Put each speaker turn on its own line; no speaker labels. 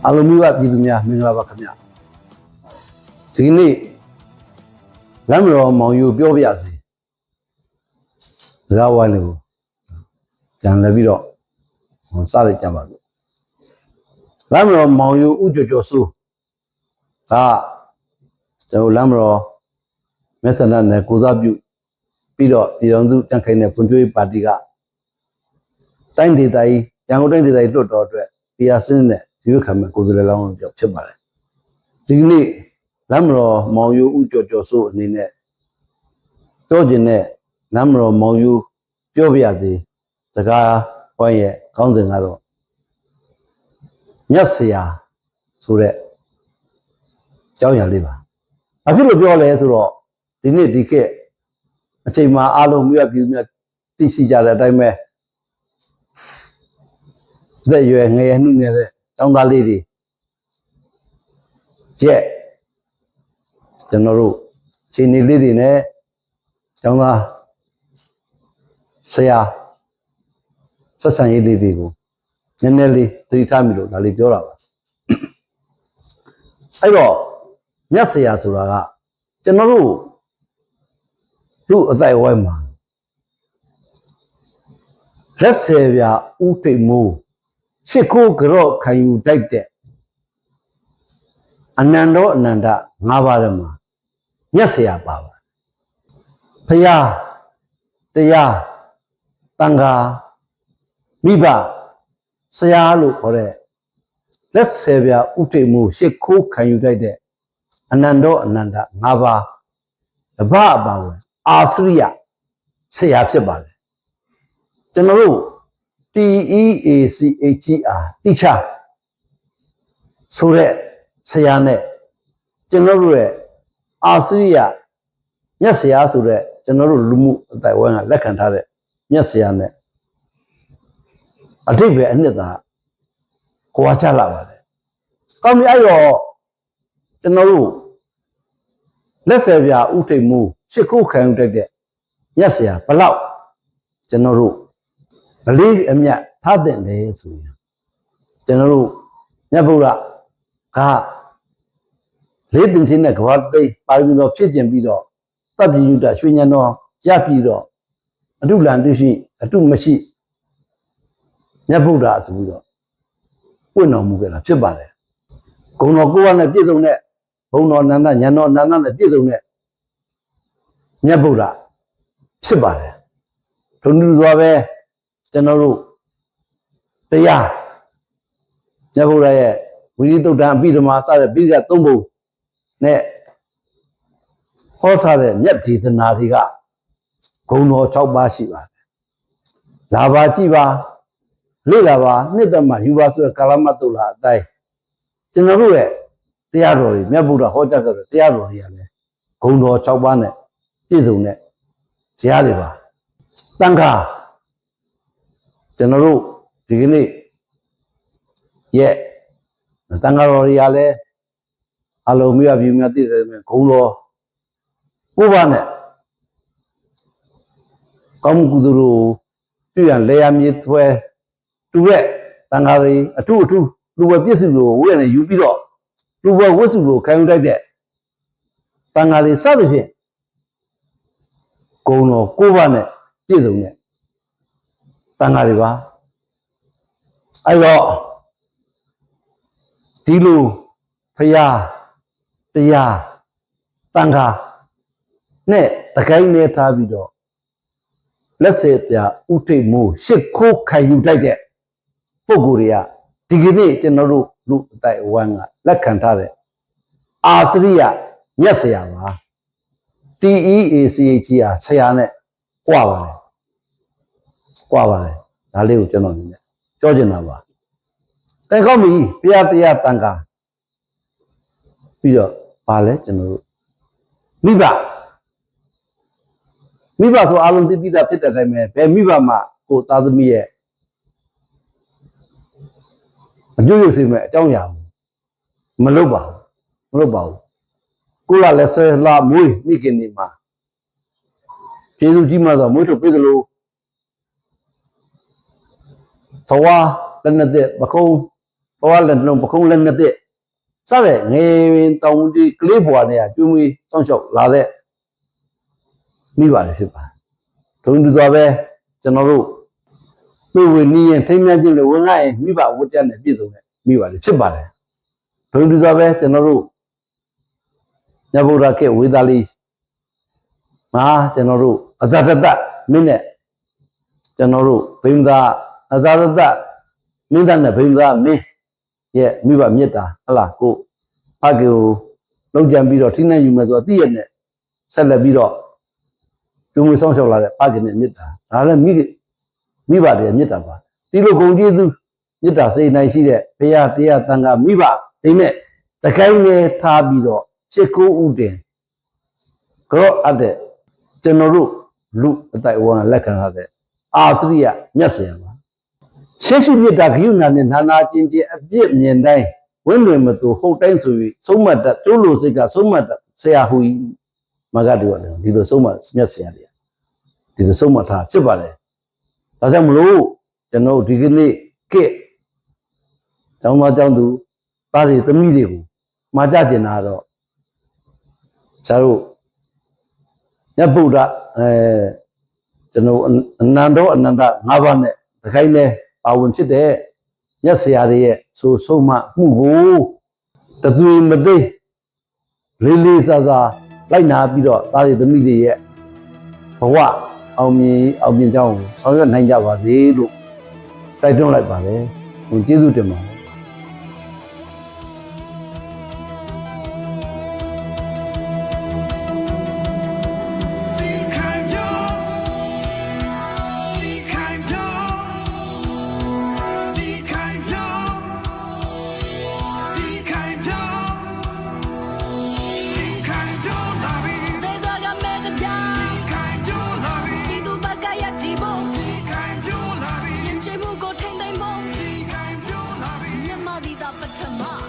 အားလုံးမိဘပြည်သူများမင်္ဂလာပါခင်ဗျာဒီနေ့လမ်းမတော်မောင်ယူပြောပြစေစကားဝိုင်းလေးကိုပြန်လည်ပြီးတော့စလိုက်ကြပါစို့လမ်းမတော်မောင်ယူဥကျော်ကျော်စိုးကကျွန်တော်လမ်းမတော်မဲဆန္ဒနယ်ကိုစားပြုပြီးတော့ပြည်တော်စုတန်ခိုင်နယ်ဖွံ့ဖြိုးရေးပါတီကတိုင်းဒေသကြီးရန်ကုန်တိုင်းဒေသကြီးလွှတ်တော်အတွက်PRစနစ်နဲ့ရွေးခံမဲ့ကိုယ်စားလှယ်လောင်းကြောင့်ဖြစ်ပါတယ်ဒီနေ့လမ်းမတော်မောင်ယူဥကျော်ကျော်စိုးအနေနဲ့ပြောခြင်းနဲ့လမ်းမတော်မောင်ယူပြောပြရသေးစကားဝိုင်းရဲ့ခေါင်းစဉ်ကတော့ညက်စရာဆိုတဲ့အကြောင်းအရာလေးပါဘာဖြစ်လို့ပြောလဲဆိုတော့ဒီနေ့ဒီကဲအချိန်မှာအားလုံးမြို့ပြည်သူများသိရှိကြတဲ့အတိုင်းပဲသက်ရွယ်ငယ်ရနှုတ်နေတဲ့ကျောင်းသားလေးတွေကျက်ကျွန်တော်တို့ခြေနေလေးတွေနဲ့ကျောင်းသားဆရာဆက်ဆံရေးလေးတွေကိုနည်းနည်းလေးသတိထားမိလို့ဒါလေးပြောတာပါအဲ့တော့မြတ်ဆရာဆိုတာကကျွန်တော်တို့လူအတိုင်းဝိုင်းမှာလက်ဆယ်ပြဥထိတ်မိုးရှစ်ခိုးကြော့ခံယူတိုက်တဲ့အနန္တောအနန္တ၅ပါးထဲမှာမြတ်ဆရာပါပါဖရာတရားတန်ခါမိဘဆရာလို့ခေါ်တဲ့လက်ဆယ်ပြဥထိတ်မိုးရှစ်ခိုးခံယူတိုက်တဲ့အနန္တောအနန္တ၅ပါးတပအပါဝင်အာစရိယဆရာဖြစ်ပါတယ်ကျွန်တော်တို့ TEACHER တိချဆိုတဲ့ဆရာနဲ့ကျွန်တော်တို့ရဲ့အာစရိယမြတ်ဆရာဆိုတဲ့ကျွန်တော်တို့လူမှုအတိုင်းဝိုင်းကလက်ခံထားတဲ့မြတ်ဆရာနဲ့အထိပ္ပယ်အနှစ်သာကွာခြားလာပါတယ်။ကောင်းပြီအဲ့တော့ကျွန်တော်တို့လက်ဆယ်ပြဥထိတ်မှုရှစ်ခုခံယူတတ်တဲ့မြတ်ဆရာဘလောက်ကျွန်တော်တို့အလေးအမြတ်ထားတဲ့လေဆိုရင်ကျွန်တော်တို့မြတ်ဗုဒ္ဓကလေးတင်ချင်းနဲ့ကဘာသိပါပြီးတော့ဖြစ်ကျင်ပြီးတော့တပ်ပြည်ယူတာရွှေညံတော်ရပြီးတော့အတုလန်တိရှိအတုမရှိမြတ်ဗုဒ္ဓဆိုပြီးတော့ပွင့်တော်မူခဲ့တာဖြစ်ပါတယ်ဂုဏ်တော်ကိုယ်ကနဲ့ပြည့်စုံတဲ့ဘုံတော်အနန္တဉာဏ်တော်အနန္တနဲ့ပြည့်စုံတဲ့မြတ်ဗုဒ္ဓဖြစ်ပါတယ်ထုံတူစွာပဲကျွန်တော်တို့တရားမြတ်ဗုဒ္ဓရဲ့ဝိရိသုတ်တံအပိဓမ္မာစတဲ့ပိဋကသုံးပုံနဲ့ဟောထားတဲ့မြတ်ဒေသနာတွေကဂုဏ်တော်6ပါးရှိပါတယ်လာပါကြည့်ပါလေ့လာပါနှစ်သက်မှယူပါဆိုတဲ့ကာလမတ်တုလာအတိုင်းကျွန်တော်တို့ရဲ့တရားတော်တွေမြတ်ဗုဒ္ဓဟောကြားခဲ့တဲ့တရားတော်တွေကလည်းဂုဏ်တော်6ပါးနဲ့ပြည့်စုံတဲ့တရားတွေပါတန်ခါကျွန်တော်တို့ဒီကနေ့ရဲ့တန်ခါတော်တွေကလည်းအလုံးမြတ်ပြည်မြတ်တည်တယ်ဂုံတော်ကိုပါနဲ့ကောင်းမှုကုသိုလ်တို့ပြုရန်လေယာမြေသွဲတူတဲ့တန်ခါတွေအထုလူဝဲပြည့်စုံလို့ဝဲနဲ့ယူပြီးတော့လူဝဲဝတ်စုလို့ခံယူတိုက်တဲ့တန်ခါတွေစသဖြင့်ဂုံတော်ကိုပါနဲ့ပြည့်စုံတဲ့တန်ခါတွေပါအဲ့တော့ဒီလိုဖရာတရားတန်ခါနဲ့တကိုင်းနဲ့ထားပြီးတော့လက်ဆယ်ပြဥထိတ်မိုးရှစ်ခိုးခံယူတိုက်တဲ့ပုဂ္ဂိုလ်တွေကဒီကနေ့ကျွန်တော်တို့လူအတိုင်းအဝမ်းကလက်ခံထားတဲ့အာစရိယမြတ်ဆရာပါ TEACHER ဆရာနဲ့ကြွပါတယ်ဒါလေးကိုကျွန်တော်အနေနဲ့ပြောချင်တာပါတိုင်ကောင်းပြီဘုရားတရားတန်ခါပြီးတော့ပါလဲကျွန်တော်တို့မိဘဆိုအလုံးသိပြီးသားဖြစ်တဲ့အတိုင်းပဲဘယ်မိဘမှကိုသားသမီးရဲ့အကျိုးရစေမဲ့အကြောင်းအရာမလုပ်ပါဘူးကိုလာလက်ဆွဲလှမွေးမိခင်နေမှာကျေးဇူးကြီးမှဆိုမွေးထုတ်ပေးသလိုဘဝလက်နဲ့တဲ့ပကုံး ဘဝလက်လုံးပခုံးလက်နှစ်သက်စတဲ့ငယ်ရင်တောင်ကြီးကလေးဘွားနဲ့ကျွေးမွေးစောင့်ရှောက်လာတဲ့မိဘတွေဖြစ်ပါဒုံတူစွာပဲကျွန်တော်တို့သူ့ဝိနည်းရင်ထိမ့်မြတ်ခြင်းလို့ဝင်လာရင်မိဘဝတ္တနဲ့ပြည့်စုံတဲ့မိဘတွေဖြစ်ပါတယ်ဒုံတူစွာပဲကျွန်တော်တို့ညဗုဒ္ဓခေဝေဒာလီမှာကျွန်တော်တို့အဇာတတမင်းနဲ့ကျွန်တော်တို့ဘိမသာအဇာတတမင်းသားနဲ့ဘိမသာမင်းရဲ့မိဘမြတ်တာဟလားကိုဖကေကိုလောက်ကြံပြီးတော့ထိနှံ့ယူမယ်ဆိုတော့သိရနဲ့ဆက်လက်ပြီးတော့ကျုံမဆောင်ရှောက်လာတဲ့ဖကေနဲ့မြတ်တာဒါလည်းမိဘတွေမြတ်တာပါဒီလိုဂုဏ်ကျေးဇူးမြတ်တာစေနိုင်ရှိတဲ့ဘုရားတရားတန်ခါမိဘတွေနဲ့တခိုင်းနဲ့ထားပြီးတော့ရှစ်ကိုဥတင်ကြော့အပ်တဲ့ကျွန်တော်တို့လူအတိုက်ဝမ်းလက်ခံရတဲ့အာသရိယမြတ်ဆရာပါရှေးရှုမြတ်တာဂယုဏနဲ့နာနာချင်းချင်းအပြစ်မြင်တိုင်းဝင်းလွင်မသူဟုတ်တိုင်းဆိုပြီးဆုံးမတ်တကျိုးလိုစိတ်ကဆုံးမတ်တဆရာဟူမဂတ်တို့ကလည်းဒီလိုဆုံးမမြတ်ဆရာတွေဒီလိုဆုံးမထားဖြစ်ပါတယ်ဒါကြောင့်မလို့ကျွန်တော်ဒီကနေ့ခေတ်ကျောင်းသားကျောင်းသူသားတွေသမီးတွေကိုမှာကြကျင်တာတော့ဆရာတို့ညဗုဒ္ဓကျွန်တော်အနန္တောအနန္တ၅ပါးနဲ့တခိုင်းနဲ့ပါဝင်ဖြစ်တဲ့မြတ်ဆရာတွေရဲ့ဆိုဆုံးမမှုကိုတသွေမသိလေးလေးစားစားလိုက်နာပြီးတော့သားတွေသမီးတွေရဲ့ဘဝအောင်မြင်ကြောင်းဆောင်ရွက်နိုင်ကြပါစေလို့တိုက်တွန်းလိုက်ပါတယ်။ဟိုကျေးဇူးတင်ပါတယ်။
ပထမ